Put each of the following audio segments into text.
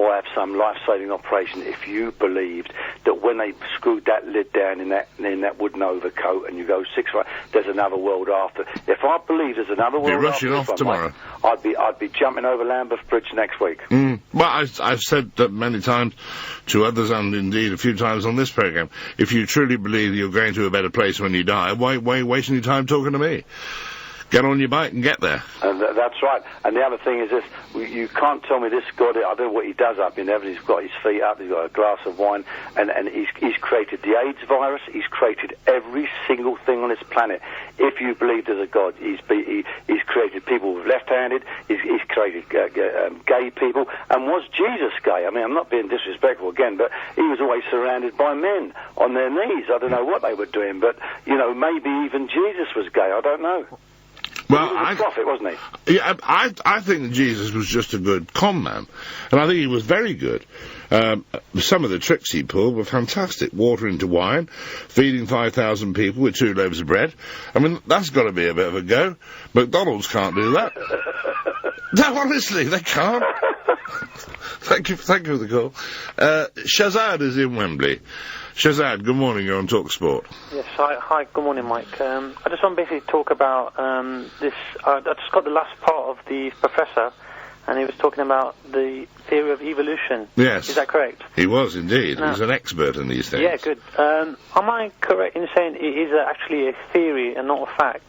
or have some life-saving operation if you believed that when they screwed that lid down in that wooden overcoat and you go 6 right, there's another world after. If I believe there's another world after, rushing off tomorrow. I'd be jumping over Lambeth Bridge next week. Well, I've said that many times to others, and indeed a few times on this programme, if you truly believe you're going to a better place when you die, why wasting your time talking to me? Get on your bike and get there. And that's right. And the other thing is this, you can't tell me this God, I don't know what he does up in heaven. He's got his feet up, he's got a glass of wine, and he's created the AIDS virus, he's created every single thing on this planet. If you believe there's a God, he's created people with left-handed, he's created gay people, and was Jesus gay? I mean, I'm not being disrespectful again, but he was always surrounded by men on their knees. I don't know what they were doing, but, you know, maybe even Jesus was gay, I don't know. Well, he was a prophet, wasn't he? Yeah, I think that Jesus was just a good con man, and I think he was very good. Some of the tricks he pulled were fantastic. Water into wine, feeding 5,000 people with 2 loaves of bread. I mean, that's got to be a bit of a go. McDonald's can't do that. No, honestly, they can't. Thank you for the call. Shazad is in Wembley. Shazad, good morning, you're on talkSPORT. Yes, hi, good morning, Mike. I just want to basically talk about this. I just got the last part of the professor, and he was talking about the theory of evolution. Yes. Is that correct? He was, indeed. He's an expert in these things. Yeah, good. Am I correct in saying it is actually a theory and not a fact?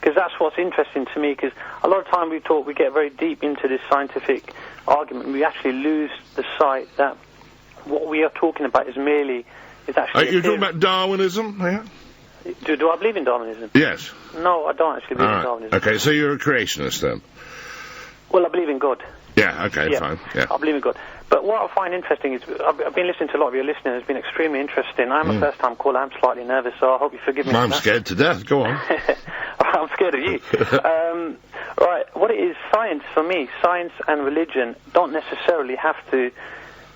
Because that's what's interesting to me, because a lot of time we get very deep into this scientific argument, and we actually lose the sight that what we are talking about is actually... You're talking about Darwinism, yeah? Do I believe in Darwinism? Yes. No, I don't actually believe in Darwinism. Okay, so you're a creationist then? Well, I believe in God. Yeah, okay, fine. Yeah. I believe in God. But what I find interesting is, I've been listening to a lot of your listeners, it's been extremely interesting. I'm a first-time caller, I'm slightly nervous, so I hope you forgive me. I'm scared to death, go on. I'm scared of you. Right, what it is, science, for me, science and religion don't necessarily have to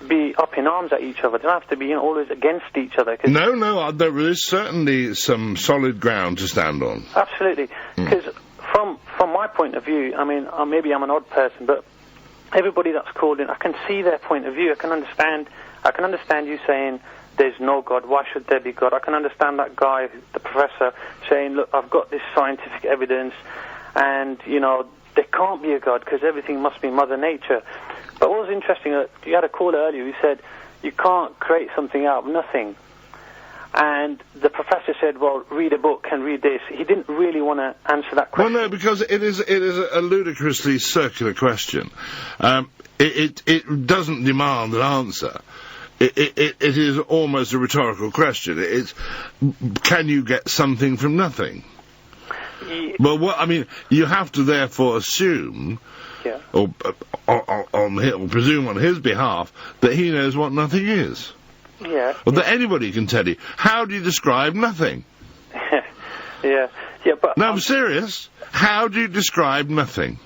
be up in arms at each other. They don't have to be always against each other. No, there is certainly some solid ground to stand on. Absolutely. Because from my point of view, I mean, maybe I'm an odd person, but everybody that's called in, I can see their point of view. I can understand you saying there's no God, why should there be God? I can understand that guy, the professor, saying, look, I've got this scientific evidence, and, you know, there can't be a God because everything must be Mother Nature. But what was interesting, you had a caller earlier who said, you can't create something out of nothing. And the professor said, well, read a book and read this. He didn't really want to answer that question. Well, no, because it is a ludicrously circular question. It doesn't demand an answer. It is almost a rhetorical question. It's, can you get something from nothing? Well, you have to therefore assume... Yeah. Or presume on his behalf that he knows what nothing is. Yeah. Or that anybody can tell you. How do you describe nothing? Yeah, but... No, I'm serious. How do you describe nothing?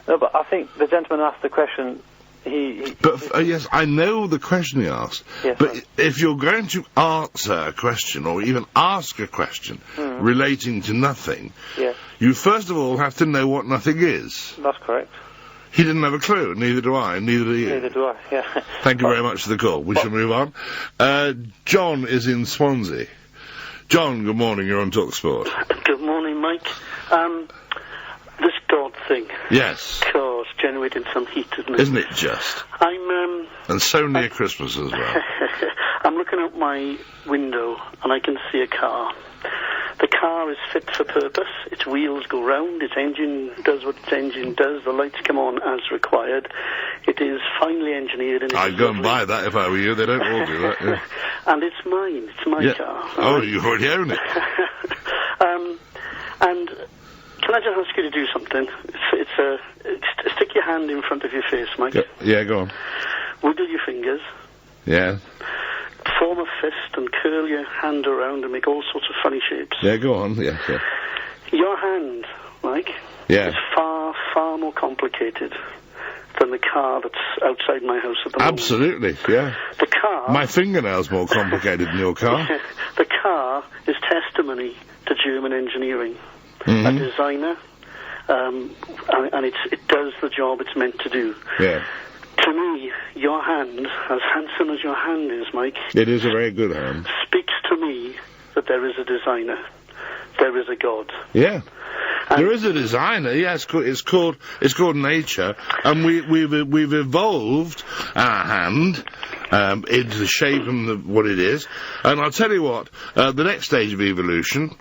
No, but I think the gentleman asked the question, yes, I know the question he asked. Yes, but if you're going to answer a question, or even ask a question, relating to nothing, you first of all have to know what nothing is. That's correct. He didn't have a clue, neither do I, neither do you. Neither do I, yeah. Thank you very much for the call. We shall move on. John is in Swansea. John, good morning, you're on talkSPORT. Good morning, Mike. This God thing. Yes. Cause generating some heat, isn't it? Isn't it just? And so near Christmas as well. I'm looking out my window and I can see a car. The car is fit for purpose. Its wheels go round. Its engine does what its engine does. The lights come on as required. It is finely engineered. And I'd go and buy that if I were you. They don't all do that. Yeah. And it's mine. It's my car. Oh, you already own it. And can I just ask you to do something? Stick your hand in front of your face, Mike. Yeah, go on. Wiggle your fingers. Yeah. Form a fist and curl your hand around and make all sorts of funny shapes. Yeah, go on. Yeah. Your hand, Mike, is far, far more complicated than the car that's outside my house at the moment. Absolutely, yeah. The car... My fingernail's more complicated than your car. The car is testimony to German engineering. A designer, and it does the job it's meant to do. Yeah. To me, your hand, as handsome as your hand is, Mike... It is a very good hand. ...speaks to me that there is a designer. There is a God. Yeah. There is a designer, yes, it's called nature, and we've evolved our hand into the shape and what it is. And I'll tell you what, the next stage of evolution,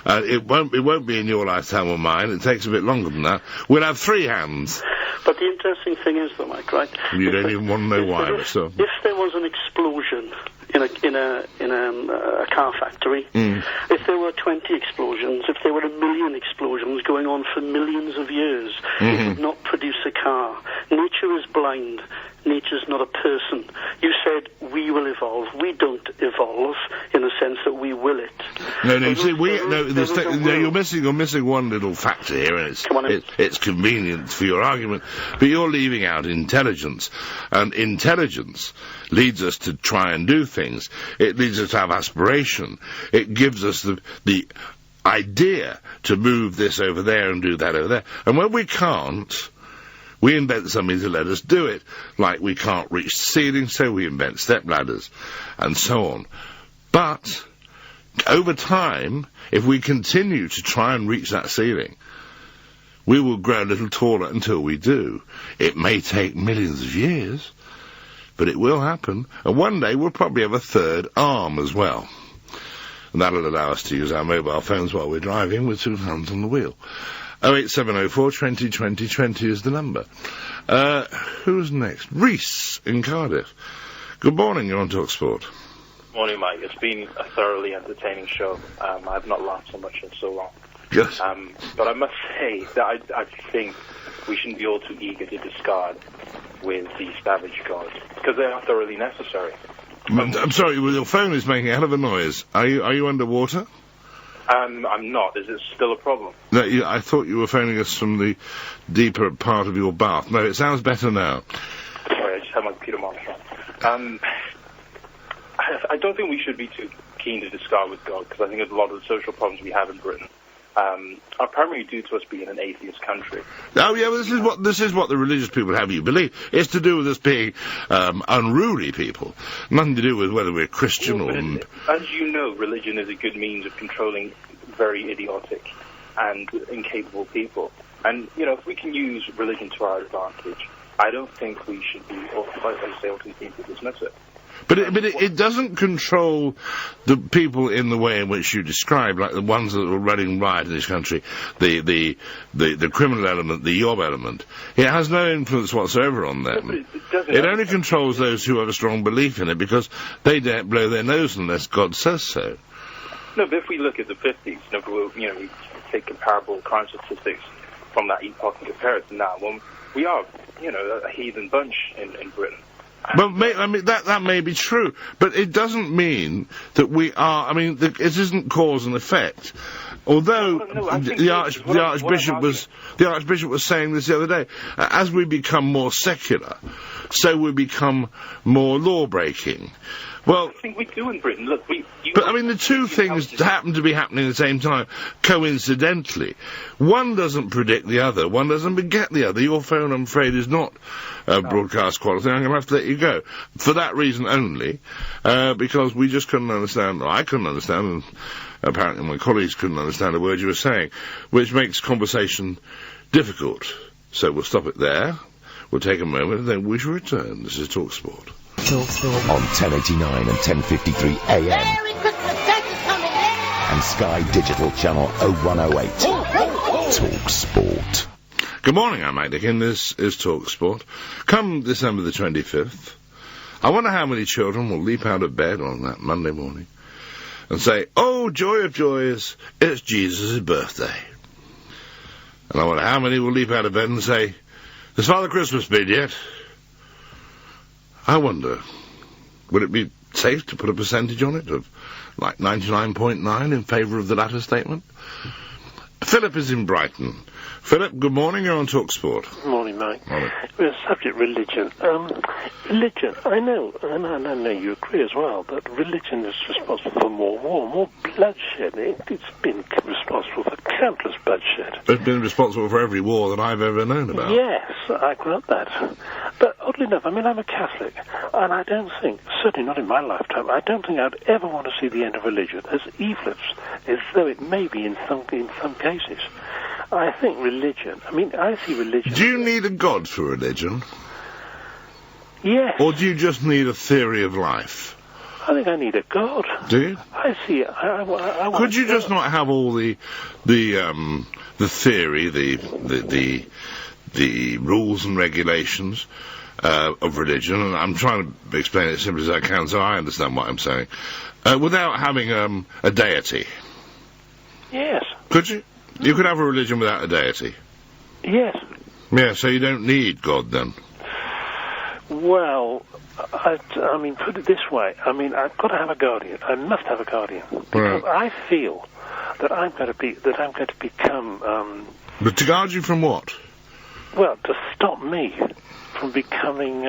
it won't be in your lifetime or mine. It takes a bit longer than that. We'll have 3 hands. But the interesting thing is, though, Mike, right? You don't even want to know why, but so. If there was an explosion in a car factory, if there were 20 explosions, if there were 1 million explosions going on for millions of years, it would not produce a car. Nature is blind. Nature's not a person. You said we will evolve. We don't evolve in the sense that we will it. No, you see, you're missing one little factor here, and it's convenient for your argument, but you're leaving out intelligence, and intelligence leads us to try and do things. It leads us to have aspiration. It gives us the idea to move this over there and do that over there. And when we can't, we invent something to let us do it. Like we can't reach the ceiling, so we invent step ladders, and so on. But over time, if we continue to try and reach that ceiling, we will grow a little taller until we do. It may take millions of years, but it will happen. And one day we'll probably have a 3rd arm as well. And that'll allow us to use our mobile phones while we're driving with 2 hands on the wheel. 08704 20 20 20 is the number. Who's next? Reese in Cardiff. Good morning, you're on talkSPORT. Morning, Mike. It's been a thoroughly entertaining show. I've not laughed so much in so long. Yes. But I must say that I think we shouldn't be all too eager to discard with the savage gods, because they are thoroughly necessary. I'm sorry, your phone is making a hell of a noise. Are you underwater? I'm not. Is it still a problem? No, I thought you were phoning us from the deeper part of your bath. No, it sounds better now. Sorry, I just had my computer monitor on. I don't think we should be too keen to discard with God, because I think a lot of the social problems we have in Britain are primarily due to us being an atheist country. Oh yeah, well, this is what the religious people have you believe. It's to do with us being unruly people. Nothing to do with whether we're Christian or... As you know, religion is a good means of controlling very idiotic and incapable people. And, if we can use religion to our advantage, I don't think we should be, or like I say, to dismiss it. But it doesn't control the people in the way in which you describe, like the ones that are running riot in this country, the criminal element, the yob element. It has no influence whatsoever on them. It only controls those who have a strong belief in it, because they daren't blow their nose unless God says so. No, but if we look at the 50s, we take comparable crime statistics from that epoch and compare it to now, well, we are, a heathen bunch in Britain. Well, that may be true, but it doesn't mean that we are. It isn't cause and effect. Although the Archbishop was saying this the other day, as we become more secular, so we become more law-breaking. Well, I think we do in Britain. Look, the two things happen to be happening at the same time, coincidentally. One doesn't predict the other. One doesn't beget the other. Your phone, I'm afraid, is not broadcast quality. I'm going to have to let you go. For that reason only, because we just couldn't understand, or I couldn't understand, and apparently my colleagues couldn't understand a word you were saying, which makes conversation difficult. So we'll stop it there. We'll take a moment, and then we shall return. This is talkSPORT. On 1089 and 1053 AM. Merry Christmas, Santa's coming in! And Sky Digital Channel 0108. talkSPORT. Good morning, I'm Mike Dickin. This is talkSPORT. Come December the 25th, I wonder how many children will leap out of bed on that Monday morning and say, "Oh, joy of joys, it's Jesus' birthday." And I wonder how many will leap out of bed and say, "Has Father Christmas been yet?" I wonder, would it be safe to put a percentage on it of, like, 99.9 in favour of the latter statement? Philip is in Brighton. Philip, good morning, you're on talkSPORT. Good morning, Mike. Morning. Well, subject religion. Religion, I know, and I know you agree as well, that religion is responsible for more war, more bloodshed. It's been responsible for countless bloodshed. It's been responsible for every war that I've ever known about. Yes, I grant that. But oddly enough, I mean, I'm a Catholic, and I don't think, certainly not in my lifetime, I don't think I'd ever want to see the end of religion, as evil as though it may be in some cases. I think religion, I mean, I see religion... Do you need a god for religion? Yes. Or do you just need a theory of life? I think I need a god. Do you? I see it. I want Could you a just god. not have all the theory, the rules and regulations of religion, and I'm trying to explain it as simply as I can so I understand what I'm saying, without having a deity? Yes. Could you? You could have a religion without a deity? Yes. Yeah, so you don't need God then? Well, I mean, put it this way. I mean, I've got to have a guardian. I must have a guardian. Because I feel that I'm going to become... But to guard you from what? Well, to stop me from becoming,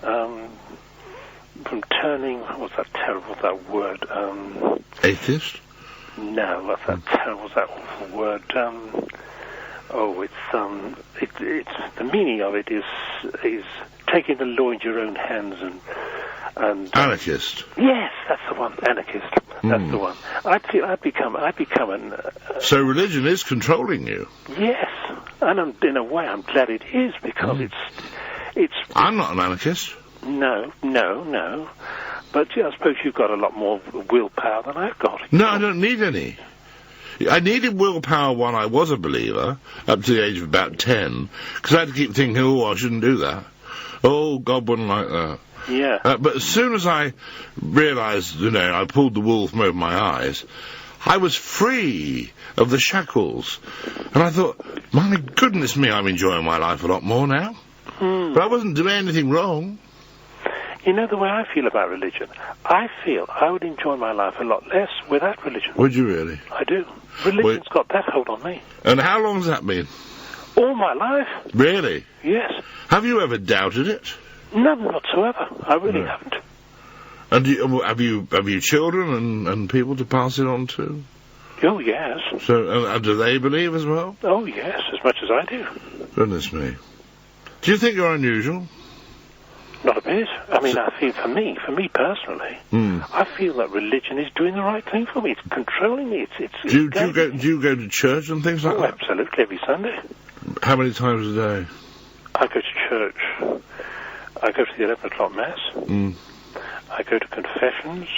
from turning, what's that word? Atheist? No, what's that terrible, that awful word? It's the meaning of it is taking the law into your own hands and Anarchist. Yes, that's the one. Anarchist. That's the one. I'd become an. So religion is controlling you. Yes, and in a way, I'm glad it is because it's. I'm not an anarchist. No. But I suppose you've got a lot more willpower than I've got. No, I don't need any. I needed willpower when I was a believer, up to the age of about 10, because I had to keep thinking, oh, I shouldn't do that. Oh, God wouldn't like that. Yeah. But as soon as I realised, I pulled the wool from over my eyes, I was free of the shackles. And I thought, my goodness me, I'm enjoying my life a lot more now. But I wasn't doing anything wrong. You know the way I feel about religion? I feel I would enjoy my life a lot less without religion. Would you really? I do. Religion's got that hold on me. And how long's that been? All my life. Really? Yes. Have you ever doubted it? None whatsoever. I really haven't. And have you children and people to pass it on to? Oh, yes. So, do they believe as well? Oh, yes, as much as I do. Goodness me. Do you think you're unusual? Not a bit. I mean, I feel for me personally, I feel that religion is doing the right thing for me. It's controlling me. Do you go to church and things like that? Absolutely, every Sunday. How many times a day? I go to church. I go to the 11 o'clock mass. I go to confessions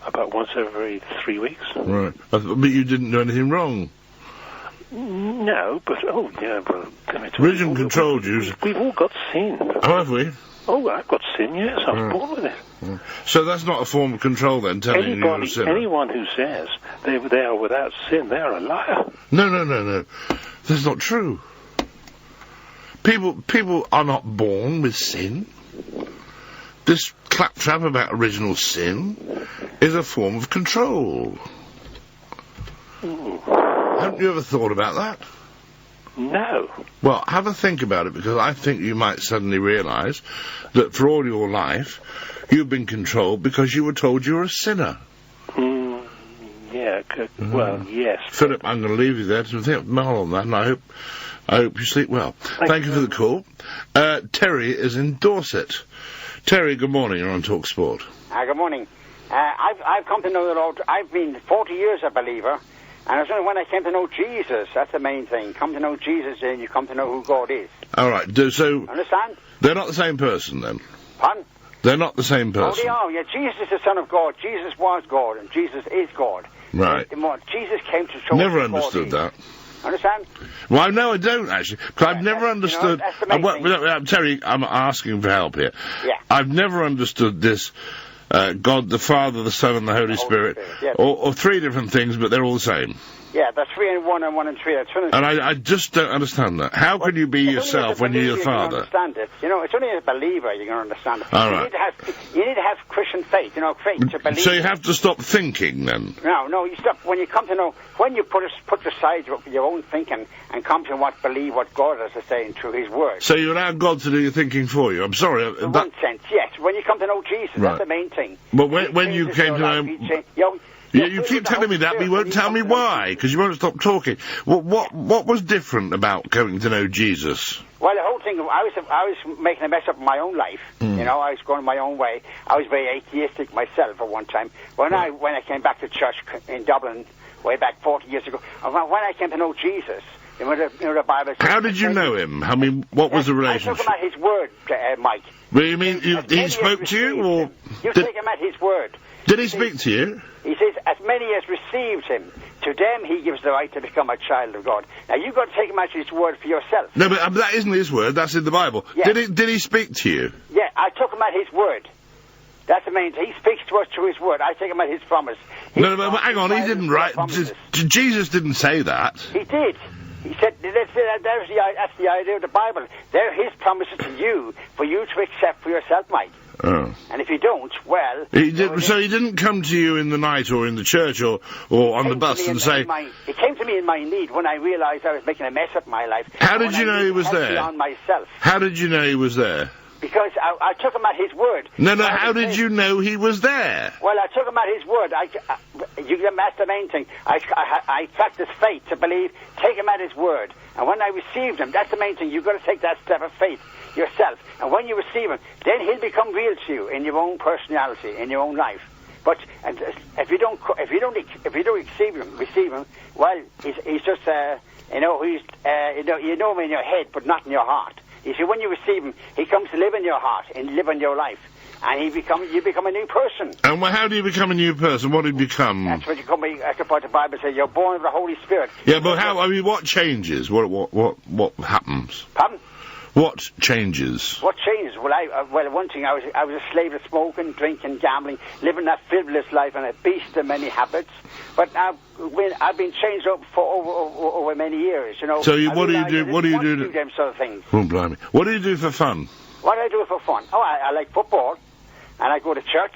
about once every 3 weeks. Right. But you didn't do anything wrong. No, but religion controlled you. We've all got sin. Oh, have we? Oh, I've got sin, yes. I was born with it. So that's not a form of control, then, telling you you're a sinner? Anyone who says they are without sin, they are a liar. No. That's not true. People are not born with sin. This claptrap about original sin is a form of control. Haven't you ever thought about that? No. Well, have a think about it, because I think you might suddenly realise that for all your life you've been controlled because you were told you were a sinner. Yeah, well, yes. Philip, I'm going to leave you there to think more on that, and I hope you sleep well. Thank you for the call. Terry is in Dorset. Terry, good morning. You're on talkSPORT. Good morning. I've come to know the Lord. I've been 40 years a believer. And it's only when I came to know Jesus, that's the main thing. Come to know Jesus, and you come to know who God is. All right, so... Understand? They're not the same person, then? Pardon? They're not the same person? Oh, they are. Yeah, Jesus is the Son of God. Jesus was God, and Jesus is God. Right. Jesus came to show Never us understood that. Understand? Well, no, I don't, actually. Because I've never understood... that's the main thing. Terry, I'm asking for help here. Yeah. I've never understood this... God, the Father, the Son, and the Holy Spirit. Yeah. Or three different things, but they're all the same. Yeah, that's 3 and 1 and 1 and 3. That's and I just don't understand that. How can you be yourself when you're your Father? Understand it. It's only as a believer you're going to understand it. All right. You need to have Christian faith, faith to believe. So you have to stop thinking, then? No, you stop. When you come to know, when you put aside your own thinking and come to believe what God has to say through His Word. So you allow God to do your thinking for you? I'm sorry. In one sense, yes. When you come to know Jesus, that's the main thing. But when you came to know... Yeah, you keep telling me that, but you won't tell me why, because you won't stop talking. What was different about coming to know Jesus? Well, the whole thing, I was making a mess up in my own life. You know, I was going my own way. I was very atheistic myself at one time. When I came back to church in Dublin, way back 40 years ago, when I came to know Jesus, you know, the Bible says... How did you know him? I mean, what was the relationship? I took him at his word, Mike. Well, you mean he spoke to you, or... You take him at his word. Did he speak to you? He says, as many as received him, to them he gives the right to become a child of God. Now, you've got to take him at his word for yourself. No, but that isn't his word, that's in the Bible. Yeah. Did he speak to you? Yeah, I took him at his word. That's the main thing. He speaks to us through his word. I take him at his promise. No, but hang on, he didn't write... Jesus didn't say that. He did. He said, that's the idea of the Bible. They're his promises to you, for you to accept for yourself, Mike. Oh. And if you don't, well... So he didn't come to you in the night or in the church or on the bus and say... He came to me in my need when I realised I was making a mess of my life. How did you know he was there? On myself. How did you know he was there? Because I took him at his word. No, how did you know he was there? Well, I took him at his word. That's the main thing. I practiced faith to believe, take him at his word. And when I received him, that's the main thing. You've got to take that step of faith yourself. And when you receive him, then he'll become real to you in your own personality, in your own life. But if you don't receive him, well, he's just you know him in your head, but not in your heart. You see, when you receive him, he comes to live in your heart and live in your life. And you become a new person. And how do you become a new person? What do you become? That's what you come. That's what the Bible says. You're born of the Holy Spirit. Yeah, but how? I mean, what changes? What happens? Pardon? What changes? What changes? Well, one thing, I was a slave of smoking, drinking, gambling, living that frivolous life and a beast of many habits. But now, I've been changed up for over many years. You know. So what do you do? What do you do? Them sort of things. Oh, blimey! What do you do for fun? What do I do for fun? Oh, I like football. And I go to church,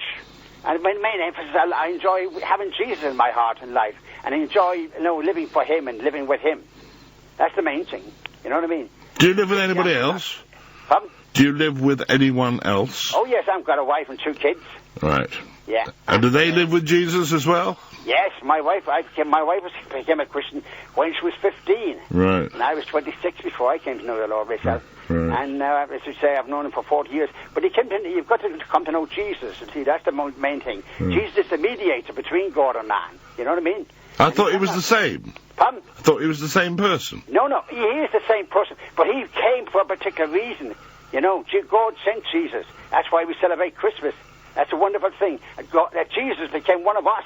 and my main emphasis, I enjoy having Jesus in my heart and life, and enjoy, living for him and living with him. That's the main thing. You know what I mean? Do you live with anybody else? Pardon? Do you live with anyone else? Oh, yes, I've got a wife and 2 kids. Right. Yeah. And do they live with Jesus as well? Yes, my wife became a Christian when she was 15. Right. And I was 26 before I came to know the Lord myself. Right. And as you say, I've known him for 40 years. But you've got to come to know Jesus. And see, that's the main thing. Jesus is the mediator between God and man. You know what I mean? I thought he was the same. Pardon? I thought he was the same person. No, he is the same person. But he came for a particular reason. You know, God sent Jesus. That's why we celebrate Christmas. That's a wonderful thing. That Jesus became one of us.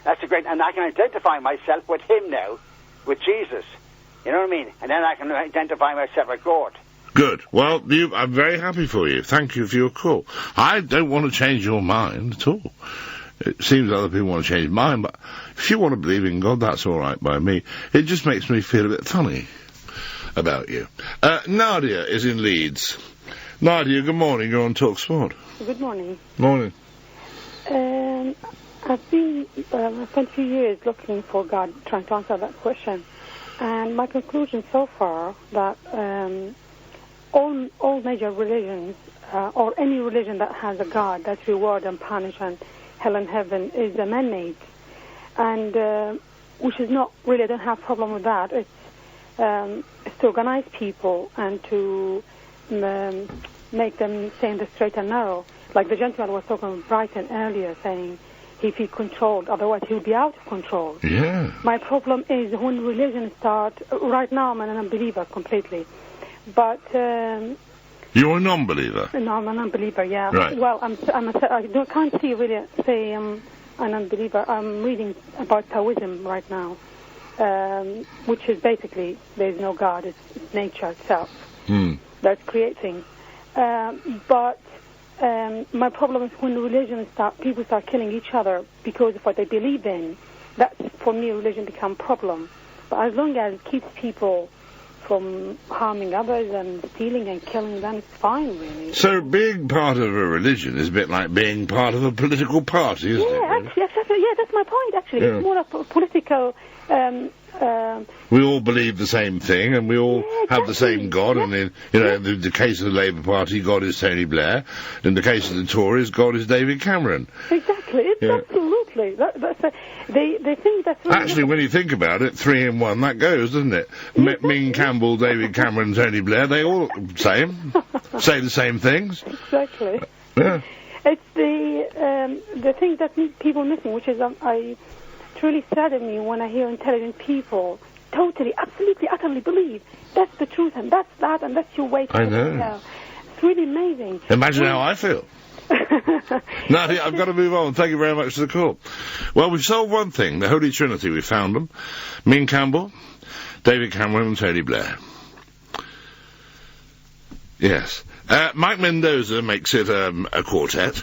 That's a great... And I can identify myself with him now, with Jesus. You know what I mean? And then I can identify myself with God. Good. Well, I'm very happy for you. Thank you for your call. I don't want to change your mind at all. It seems other people want to change mine, but if you want to believe in God, that's all right by me. It just makes me feel a bit funny about you. Nadia is in Leeds. Nadia, good morning. You're on talkSPORT. Good morning. Morning. I've spent a few years looking for God, trying to answer that question. And my conclusion so far that all major religions, or any religion that has a God that's reward and punish and hell and heaven, is a man-made. And which is not really, I don't have a problem with that. It's to organize people and to make them stay in the straight and narrow. Like the gentleman was talking about Brighton earlier, saying he feels controlled, otherwise he'll be out of control. Yeah. My problem is when religion starts, right now I'm an unbeliever completely, but... You're a non-believer? No, I'm an unbeliever, yeah. Right. Well, I can't say I'm an unbeliever. I'm reading about Taoism right now, which is basically there's no God, it's nature itself that's creating. But my problem is when people start killing each other because of what they believe in. That's, for me, religion becomes a problem. But as long as it keeps people from harming others and stealing and killing them, it's fine, really. So being part of a religion is a bit like being part of a political party, isn't it? Really? Actually, that's my point, actually. Yeah. It's more of a political... we all believe the same thing, and we all have the same God, and in the case of the Labour Party, God is Tony Blair. In the case of the Tories, God is David Cameron. Exactly. It's absolutely Absolutely. They think that's... Really Actually, when you think about it, 3 in 1, that goes, doesn't it? Ming Campbell, David Cameron, Tony Blair, they all say the same things. Exactly. Yeah. It's the thing that people missing, which is it truly saddens me when I hear intelligent people totally, absolutely, utterly believe that's the truth and that's that and that's your way to I know. It. It's really amazing. Imagine how I feel. No, I've got to move on. Thank you very much for the call. Well, we've solved one thing. The Holy Trinity, we found them. Ming Campbell, David Cameron and Tony Blair. Yes. Mike Mendoza makes it a quartet.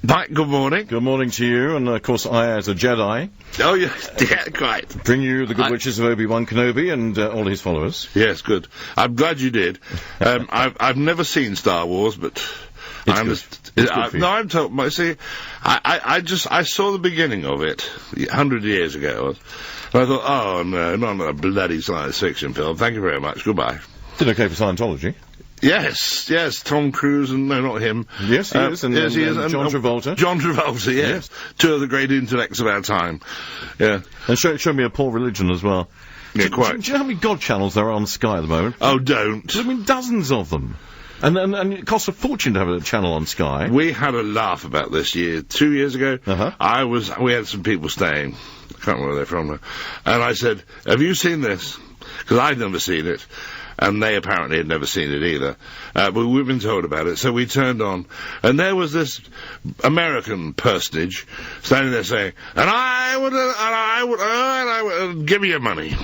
Mike, good morning. Good morning to you, and of course I, as a Jedi... Oh, yes, yeah, quite. Bring you the good wishes of Obi-Wan Kenobi and all his followers. Yes, good. I'm glad you did. I've never seen Star Wars, but... It's good for you. No, I'm told. See, I saw the beginning of it 100 years ago, and I thought, oh no, not a bloody science fiction film. Thank you very much. Goodbye. Did okay for Scientology. Yes, Tom Cruise and no, not him. Yes, he is, and John Travolta. John Travolta, yes. Two of the great intellects of our time. Yeah, and show me a poor religion as well. Yeah, quite. Do you know how many God channels there are on Sky at the moment? Oh, don't. I mean, dozens of them. And it costs a fortune to have a channel on Sky. We had a laugh about this 2 years ago. Uh-huh. We had some people staying. I can't remember where they're from now. And I said, have you seen this? Because I'd never seen it. And they apparently had never seen it either. But we've been told about it. So we turned on. And there was this American personage standing there saying, and I would give me your money.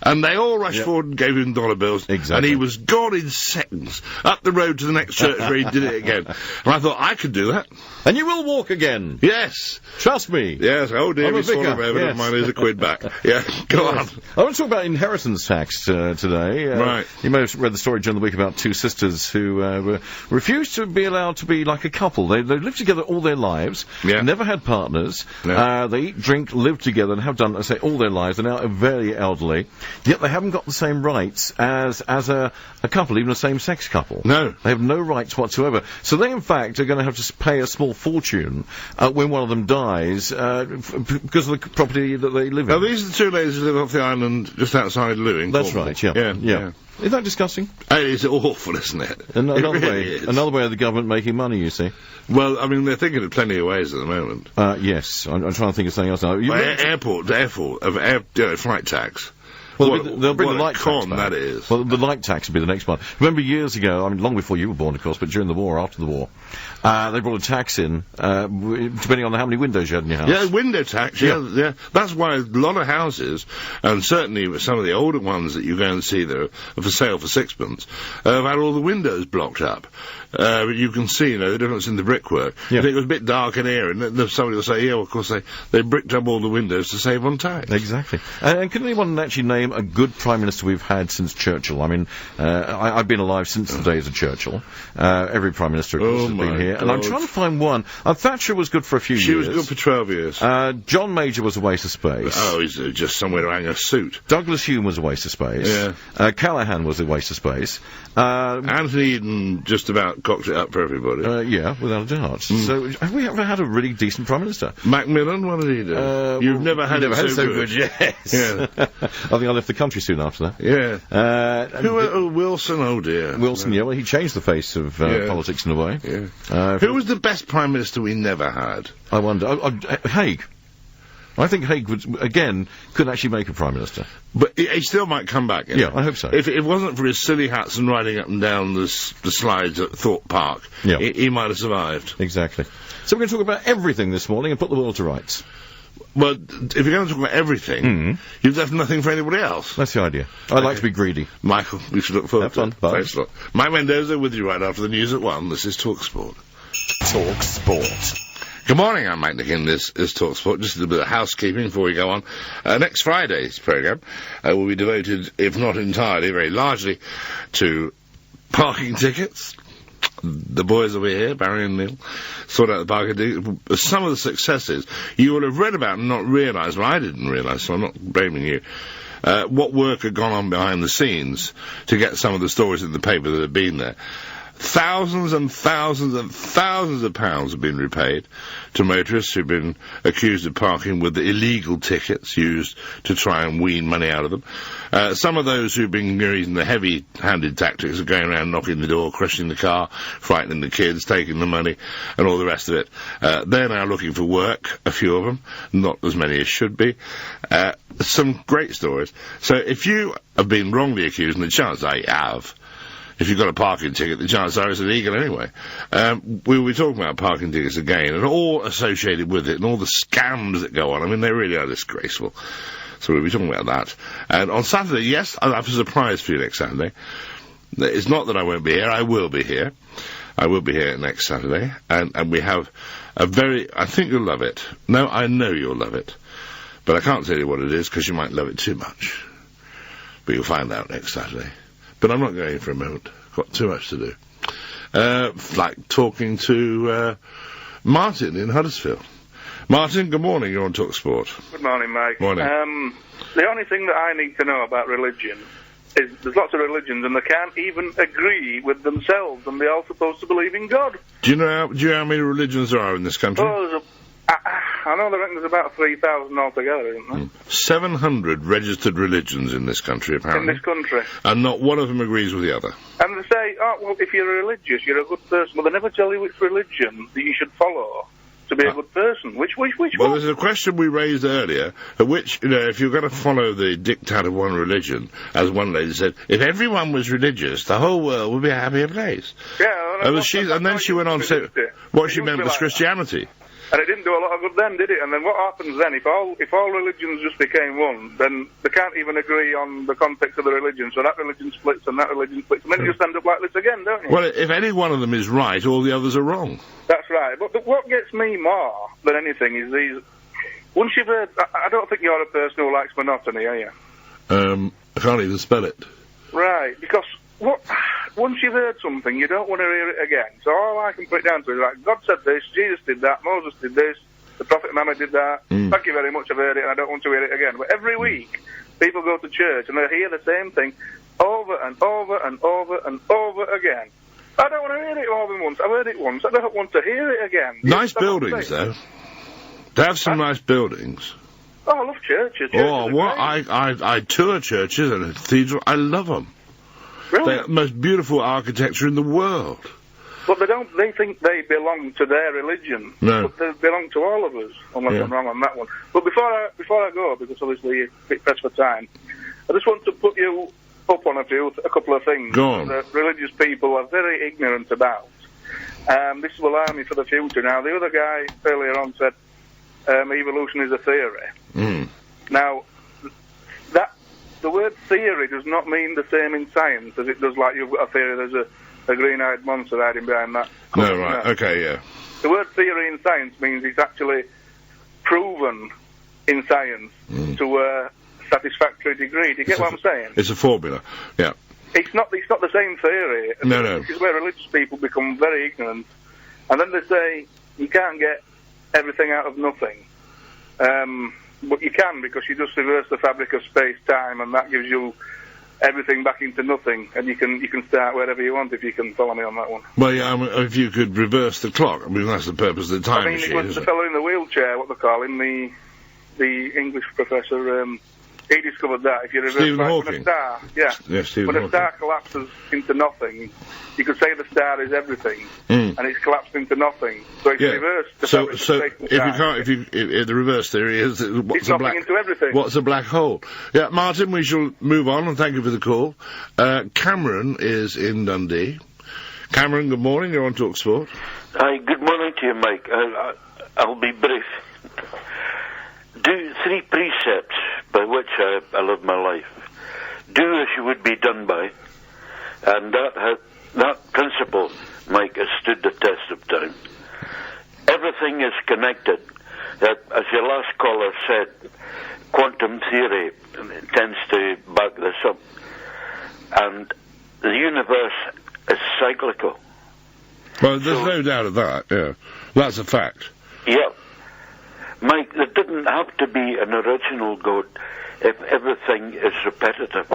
And they all rushed forward and gave him dollar bills. Exactly. And he was gone in seconds. Up the road to the next church where he did it again. And I thought, I could do that. And you will walk again. Yes. Trust me. Yes. Oh dear, we saw him over. Mine is a quid back. Yeah, go on. I want to talk about inheritance tax today. Right. You may have read the story during the week about two sisters who refused to be allowed to be like a couple. They lived together all their lives, never had partners. No. They eat, drink, live together, and have done, I say, all their lives. They're now very elderly, yet they haven't got the same rights as a couple, even a same-sex couple. No. They have no rights whatsoever. So they, in fact, are going to have to pay a small fortune when one of them dies because of the property that they live in. Now, these are the two ladies who live off the island just outside Lewing. That's right, yeah. Isn't that disgusting? It's awful, isn't it? Another way of the government making money, you see. Well, I mean, they're thinking of plenty of ways at the moment. Yes, I'm trying to think of something else now. Flight tax. Well, they'll bring the light tax back. That is. Well, the light tax will be the next one. Remember years ago, I mean, long before you were born, of course, but during the war, after the war, they brought a tax in, depending on how many windows you had in your house. Yeah, window tax, yeah. That's why a lot of houses, and certainly some of the older ones that you go and see that are for sale for sixpence, have had all the windows blocked up. You can see, the difference in the brickwork. Yeah. If it was a bit dark in here, and then somebody will say, of course, they bricked up all the windows to save on tax. Exactly. And can anyone actually name a good Prime Minister we've had since Churchill? I mean, I've been alive since the days of Churchill. Every Prime Minister, of course, has been here. God. And I'm trying to find one. Thatcher was good for a few years. She was good for 12 years. John Major was a waste of space. Oh, he's just somewhere to hang a suit. Douglas Hume was a waste of space. Yeah. Callaghan was a waste of space. Anthony Eden just about cocked it up for everybody. Yeah, without a doubt. So, have we ever had a really decent Prime Minister? Macmillan, what did he do? You've never had it so good. Yes. Yeah. I think I left the country soon after that. Yeah. Wilson, oh dear. Wilson, well, he changed the face of politics in a way. Yeah. Who was the best Prime Minister we never had? I wonder. Haig. I think Haig could actually make a Prime Minister. But he still might come back. Yeah, I hope so. If it wasn't for his silly hats and riding up and down the slides at Thorpe Park, he might have survived. Exactly. So we're going to talk about everything this morning and put the world to rights. Well, if you're going to talk about everything, you've left nothing for anybody else. That's the idea. I like to be greedy. Michael, we should look forward to it. Have fun. Bye. Thanks a lot. Mike Mendoza with you right after the news at 1. This is talkSPORT. talkSPORT. Good morning, I'm Mike Dickin. This is talkSPORT. Just a little bit of housekeeping before we go on. Next Friday's programme will be devoted, if not entirely, very largely, to parking tickets. The boys will be here, Barry and Neil, sort out the parking tickets. Some of the successes you will have read about and not realised, well, I didn't realise, so I'm not blaming you, what work had gone on behind the scenes to get some of the stories in the paper that have been there. thousands and thousands and thousands of pounds have been repaid to motorists who've been accused of parking with the illegal tickets used to try and wean money out of them. Some of those who've been using the heavy-handed tactics of going around knocking the door, crushing the car, frightening the kids, taking the money, and all the rest of it. They're now looking for work, a few of them, not as many as should be. Some great stories. So if you have been wrongly accused, and the chances are you have, if you've got a parking ticket, the chances are it's illegal anyway. We'll be talking about parking tickets again, and all associated with it, and all the scams that go on. I mean, they really are disgraceful. So we'll be talking about that. And on Saturday, yes, I have a surprise for you next Saturday. It's not that I won't be here, I will be here. I will be here next Saturday, and we have a I think you'll love it. No, I know you'll love it. But I can't tell you what it is, because you might love it too much. But you'll find out next Saturday. But I'm not going for a moment. Got too much to do. Like talking to Martin in Huddersfield. Martin, good morning. You're on talkSPORT. Good morning, Mike. Morning. The only thing that I need to know about religion is there's lots of religions and they can't even agree with themselves, and they're all supposed to believe in God. Do you know how many religions there are in this country? Oh, I know there's about 3,000 altogether, isn't there? 700 registered religions in this country, apparently. In this country. And not one of them agrees with the other. And they say, oh, well, if you're religious, you're a good person. Well, they never tell you which religion that you should follow to be a good person. Which well, one? There's a question we raised earlier, which, if you're going to follow the diktat of one religion, as one lady said, if everyone was religious, the whole world would be a happier place. Yeah. And then she went on to say what she meant was Christianity. And it didn't do a lot of good then, did it? And then what happens then? If all religions just became one, then they can't even agree on the context of the religion. So that religion splits and that religion splits. And then you just end up like this again, don't you? Well, if any one of them is right, all the others are wrong. That's right. But what gets me more than anything is these... Once you've heard... I don't think you're a person who likes monotony, are you? I can't even spell it. Right, because... Once you've heard something, you don't want to hear it again. So all I can put it down to is like, God said this, Jesus did that, Moses did this, the Prophet Muhammad did that. Thank you very much, I've heard it, and I don't want to hear it again. But every week, people go to church and they hear the same thing over and over and over and over again. I don't want to hear it more than once. I've heard it once. I don't want to hear it again. Nice buildings, though. They have some nice buildings. Oh, I love churches. I tour churches and cathedrals. I love them. Really? They're the most beautiful architecture in the world. But they think they belong to their religion. No. But they belong to all of us, unless I'm wrong on that one. But before I go, because obviously you're a bit pressed for time, I just want to put you up on a couple of things that religious people are very ignorant about. This will harm me for the future. Now, the other guy earlier on said evolution is a theory. Now, the word theory does not mean the same in science as it does like you've got a theory there's a green-eyed monster hiding behind that. No, right, okay, yeah. The word theory in science means it's actually proven in science to a satisfactory degree. Do you get what I'm saying? It's a formula, yeah. It's not the same theory. No. This is where religious people become very ignorant. And then they say, you can't get everything out of nothing. But you can, because you just reverse the fabric of space-time, and that gives you everything back into nothing, and you can start wherever you want if you can follow me on that one. Well, yeah, if you could reverse the clock, that's the purpose of the time machine, it was the fellow in the wheelchair, what they call him, the English professor, he discovered that if you reverse when a star, when a star collapses into nothing, you could say the star is everything, and it's collapsed into nothing. So if you reverse the fabric of space and time, if the reverse theory is it's nothing into everything. What's a black hole? Yeah, Martin, we shall move on, and thank you for the call. Cameron is in Dundee. Cameron, good morning. You're on talkSPORT. Hi, good morning to you, Mike. I'll be brief. Do 3 precepts by which I live my life. Do as you would be done by, and that principle, Mike, has stood the test of time. Everything is connected. As your last caller said, quantum theory tends to back this up. And the universe is cyclical. Well, there's no doubt of that, yeah. That's a fact. Yeah. Mike, there didn't have to be an original God if everything is repetitive.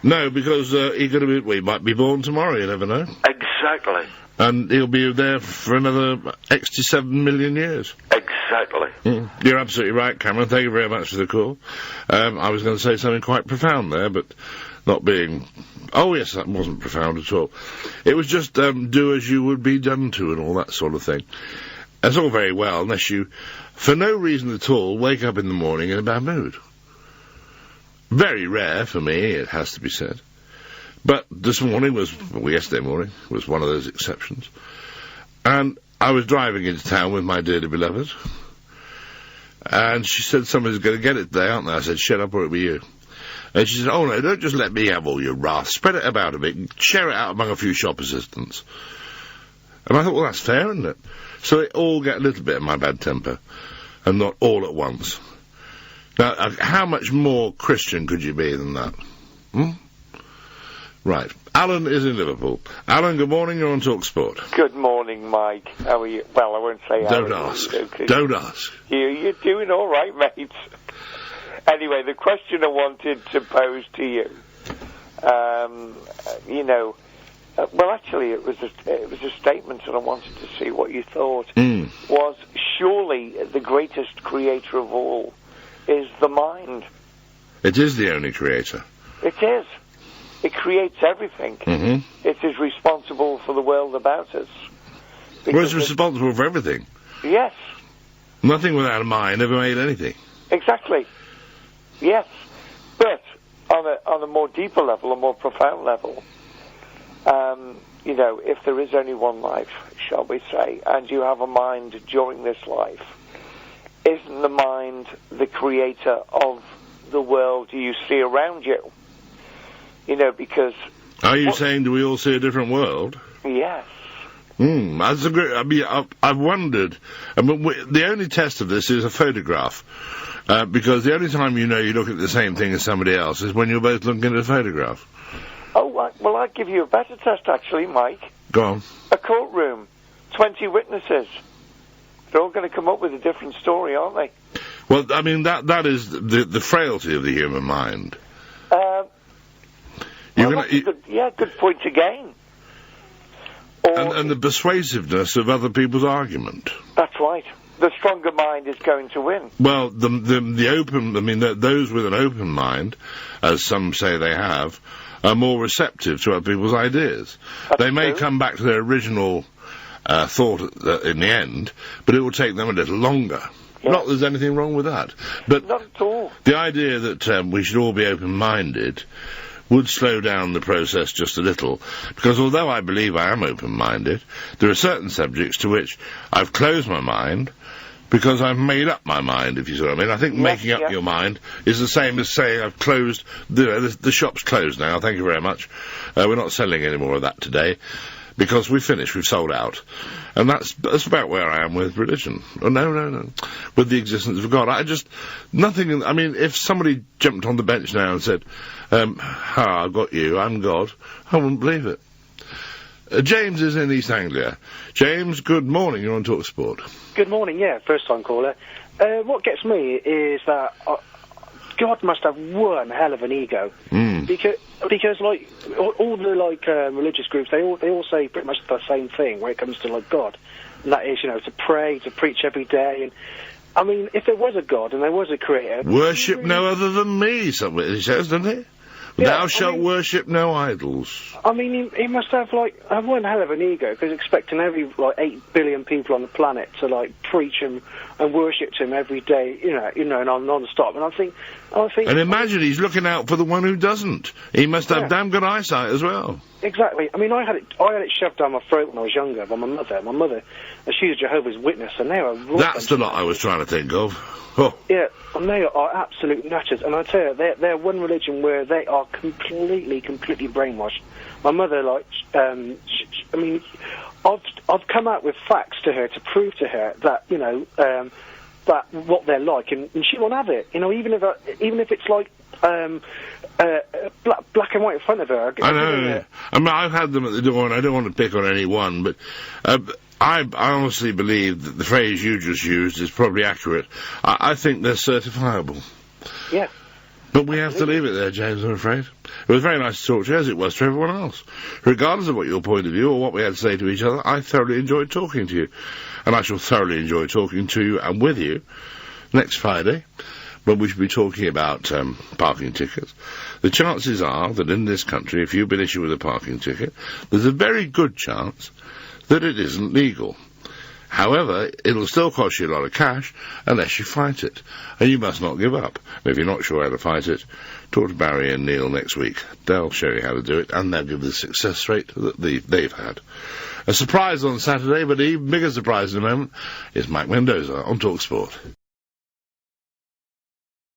No, because he might be born tomorrow, you never know. Exactly. Exactly. And he'll be there for another 67 million years. Exactly. You're absolutely right, Cameron. Thank you very much for the call. I was going to say something quite profound there, but not being... Oh, yes, that wasn't profound at all. It was just do as you would be done to and all that sort of thing. That's all very well, unless you, for no reason at all, wake up in the morning in a bad mood. Very rare for me, it has to be said. But this morning yesterday morning, was one of those exceptions. And I was driving into town with my dearly beloved, and she said, somebody's going to get it today, aren't they? I said, shut up or it'll be you. And she said, oh no, don't just let me have all your wrath. Spread it about a bit. Share it out among a few shop assistants. And I thought, well, that's fair, isn't it? So they all get a little bit of my bad temper, and not all at once. Now, how much more Christian could you be than that? Right. Alan is in Liverpool. Alan, good morning. You're on talkSPORT. Good morning, Mike. How are you? Well, I won't say how. Don't ask. Don't ask. You're doing all right, mate. Anyway, the question I wanted to pose to you, well, actually, it was a statement, and I wanted to see what you thought. Was surely the greatest creator of all is the mind. It is the only creator. It is. It creates everything. It is responsible for the world about us. Well, it's responsible for everything. Yes. Nothing without a mind ever made anything. Exactly. Yes. But on a more deeper level, a more profound level, if there is only one life, shall we say, and you have a mind during this life, isn't the mind the creator of the world you see around you? Because... Are you saying, do we all see a different world? Yes. That's a great... I've wondered... the only test of this is a photograph. Because the only time you look at the same thing as somebody else is when you're both looking at a photograph. Oh, well, I'd give you a better test, actually, Mike. Go on. A courtroom. 20 witnesses. They're all going to come up with a different story, aren't they? Well, I mean, that is the frailty of the human mind. Good point again. And the persuasiveness of other people's argument. That's right. The stronger mind is going to win. Well, the open... I mean, those with an open mind, as some say they have, are more receptive to other people's ideas. They may come back to their original thought in the end, but it will take them a little longer. Yes. Not that there's anything wrong with that. But not at all. The idea that we should all be open-minded would slow down the process just a little, because although I believe I am open-minded, there are certain subjects to which I've closed my mind because I've made up my mind, if you see what I mean. I think making up your mind is the same as saying I've closed... The shop's closed now, thank you very much. We're not selling any more of that today, because we've finished, we've sold out. And that's about where I am with religion. Oh, no. With the existence of God. Nothing... I mean, if somebody jumped on the bench now and said, I've got you, I'm God, I wouldn't believe it. James is in East Anglia. James, good morning, you're on talkSPORT. Good morning, first time caller. What gets me is that God must have one hell of an ego. Because like, all the, religious groups, they all say pretty much the same thing when it comes to, God. And that is, to pray, to preach every day, and... I mean, if there was a God and there was a creator... Worship no other than me, somebody says, doesn't he? Thou shalt worship no idols. I mean, he must have, one hell of an ego, because expecting every, 8 billion people on the planet to, preach and worship him every day, non-stop. And I think... And imagine he's looking out for the one who doesn't. He must have damn good eyesight as well. Exactly. I mean, I had it shoved down my throat when I was younger by my mother. My mother, she's a Jehovah's Witness, and they are... That's the lot I was trying to think of. Oh. Yeah, and they are absolute nutters. And I tell you, they're one religion where they are completely brainwashed. My mother, I've come out with facts to her to prove to her that, that what they're like, and she won't have it. Even if it's black and white in front of her. I know. I mean, I've had them at the door, and I don't want to pick on any one, but I honestly believe that the phrase you just used is probably accurate. I think they're certifiable. Yeah. But we have to leave it there, James, I'm afraid. It was very nice to talk to you, as it was to everyone else. Regardless of what your point of view or what we had to say to each other, I thoroughly enjoyed talking to you. And I shall thoroughly enjoy talking to you and with you next Friday, when we should be talking about parking tickets. The chances are that in this country, if you've been issued with a parking ticket, there's a very good chance that it isn't legal. However, it'll still cost you a lot of cash unless you fight it. And you must not give up. And if you're not sure how to fight it, talk to Barry and Neil next week. They'll show you how to do it, and they'll give the success rate that they've had. A surprise on Saturday, but an even bigger surprise in a moment is Mike Mendoza on talkSPORT.